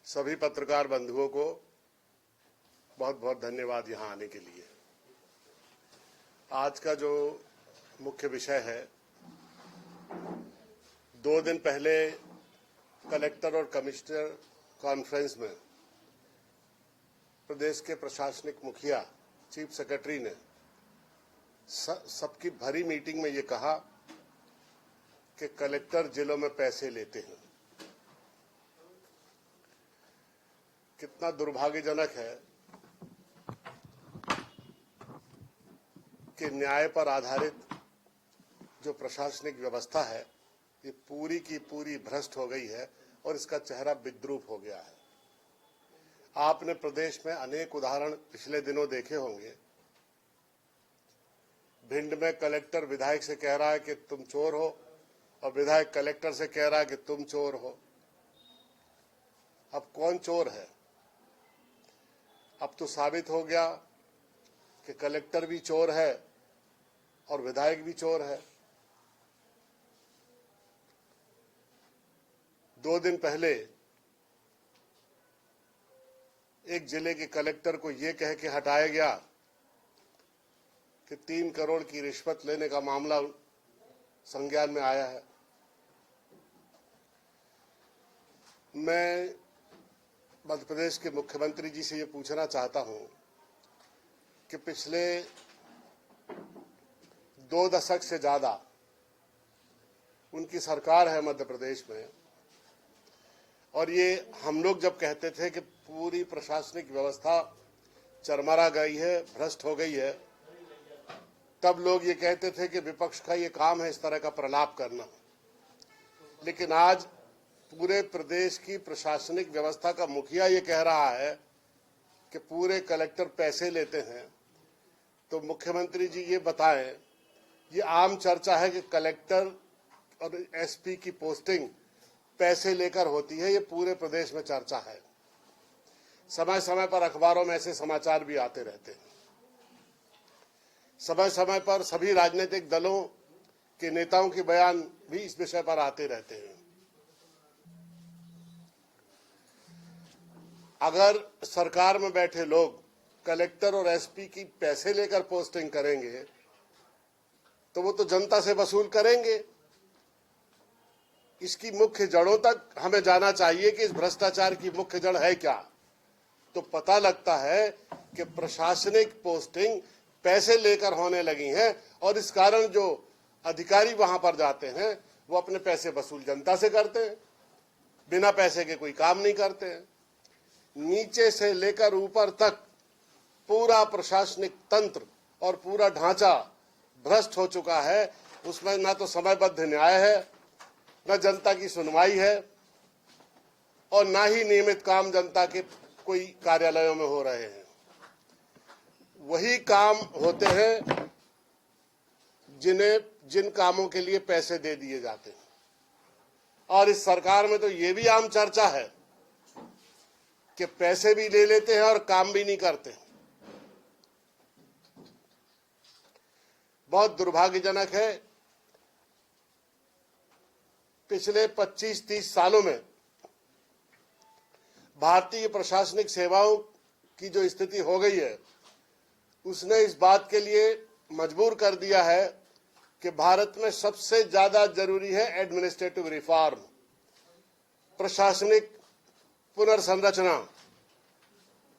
सभी पत्रकार बंधुओं को बहुत बहुत धन्यवाद यहाँ आने के लिए। आज का जो मुख्य विषय है, 2 दिन पहले कलेक्टर और कमिश्नर कॉन्फ्रेंस में प्रदेश के प्रशासनिक मुखिया चीफ सेक्रेटरी ने सबकी भरी मीटिंग में ये कहा कि कलेक्टर जिलों में पैसे लेते हैं। कितना दुर्भाग्यजनक है कि न्याय पर आधारित जो प्रशासनिक व्यवस्था है ये पूरी की पूरी भ्रष्ट हो गई है और इसका चेहरा विद्रूप हो गया है। आपने प्रदेश में अनेक उदाहरण पिछले दिनों देखे होंगे। भिंड में कलेक्टर विधायक से कह रहा है कि तुम चोर हो और विधायक कलेक्टर से कह रहा है कि तुम चोर हो। अब कौन चोर है? अब तो साबित हो गया कि कलेक्टर भी चोर है और विधायक भी चोर है। 2 दिन पहले एक जिले के कलेक्टर को यह कह के हटाया गया कि 3 करोड़ की रिश्वत लेने का मामला संज्ञान में आया है। मैं मध्य प्रदेश के मुख्यमंत्री जी से ये पूछना चाहता हूं कि पिछले 2 दशक से ज्यादा उनकी सरकार है मध्य प्रदेश में, और ये हम लोग जब कहते थे कि पूरी प्रशासनिक व्यवस्था चरमरा गई है, भ्रष्ट हो गई है, तब लोग ये कहते थे कि विपक्ष का ये काम है इस तरह का प्रलाप करना। लेकिन आज पूरे प्रदेश की प्रशासनिक व्यवस्था का मुखिया ये कह रहा है कि पूरे कलेक्टर पैसे लेते हैं। तो मुख्यमंत्री जी ये बताएं, ये आम चर्चा है कि कलेक्टर और एसपी की पोस्टिंग पैसे लेकर होती है, ये पूरे प्रदेश में चर्चा है। समय समय पर अखबारों में ऐसे समाचार भी आते रहते हैं। समय समय पर सभी राजनीतिक दलों के नेताओं के बयान भी इस विषय पर आते रहते हैं। अगर सरकार में बैठे लोग कलेक्टर और एसपी की पैसे लेकर पोस्टिंग करेंगे तो वो तो जनता से वसूल करेंगे। इसकी मुख्य जड़ों तक हमें जाना चाहिए कि इस भ्रष्टाचार की मुख्य जड़ है क्या। तो पता लगता है कि प्रशासनिक पोस्टिंग पैसे लेकर होने लगी हैं और इस कारण जो अधिकारी वहां पर जाते हैं वो अपने पैसे वसूल जनता से करते हैं, बिना पैसे के कोई काम नहीं करते हैं। नीचे से लेकर ऊपर तक पूरा प्रशासनिक तंत्र और पूरा ढांचा भ्रष्ट हो चुका है। उसमें ना तो समयबद्ध न्याय है, न जनता की सुनवाई है और ना ही नियमित काम जनता के कोई कार्यालयों में हो रहे हैं। वही काम होते हैं जिन कामों के लिए पैसे दे दिए जाते हैं। और इस सरकार में तो ये भी आम चर्चा है कि पैसे भी ले लेते हैं और काम भी नहीं करते। बहुत दुर्भाग्यजनक है। पिछले 25-30 सालों में भारतीय प्रशासनिक सेवाओं की जो स्थिति हो गई है उसने इस बात के लिए मजबूर कर दिया है कि भारत में सबसे ज्यादा जरूरी है एडमिनिस्ट्रेटिव रिफॉर्म, प्रशासनिक पुनर्संरचना।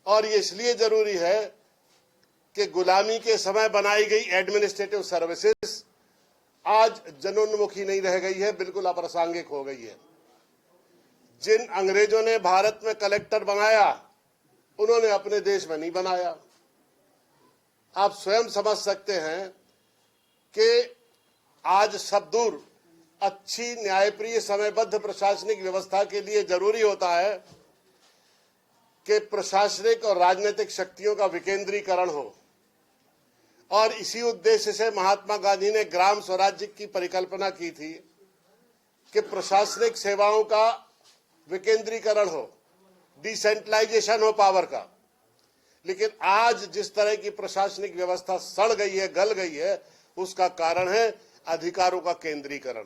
और ये इसलिए जरूरी है कि गुलामी के समय बनाई गई एडमिनिस्ट्रेटिव सर्विसेज आज जनोन्मुखी नहीं रह गई है, बिल्कुल अप्रासंगिक हो गई है। जिन अंग्रेजों ने भारत में कलेक्टर बनाया उन्होंने अपने देश में नहीं बनाया। आप स्वयं समझ सकते हैं कि आज सब दूर अच्छी न्यायप्रिय समयबद्ध प्रशासनिक व्यवस्था के लिए जरूरी होता है कि प्रशासनिक और राजनीतिक शक्तियों का विकेंद्रीकरण हो। और इसी उद्देश्य से महात्मा गांधी ने ग्राम स्वराज्य की परिकल्पना की थी कि प्रशासनिक सेवाओं का विकेंद्रीकरण हो, डिसेंट्रलाइजेशन हो पावर का। लेकिन आज जिस तरह की प्रशासनिक व्यवस्था सड़ गई है, गल गई है, उसका कारण है अधिकारों का केंद्रीकरण।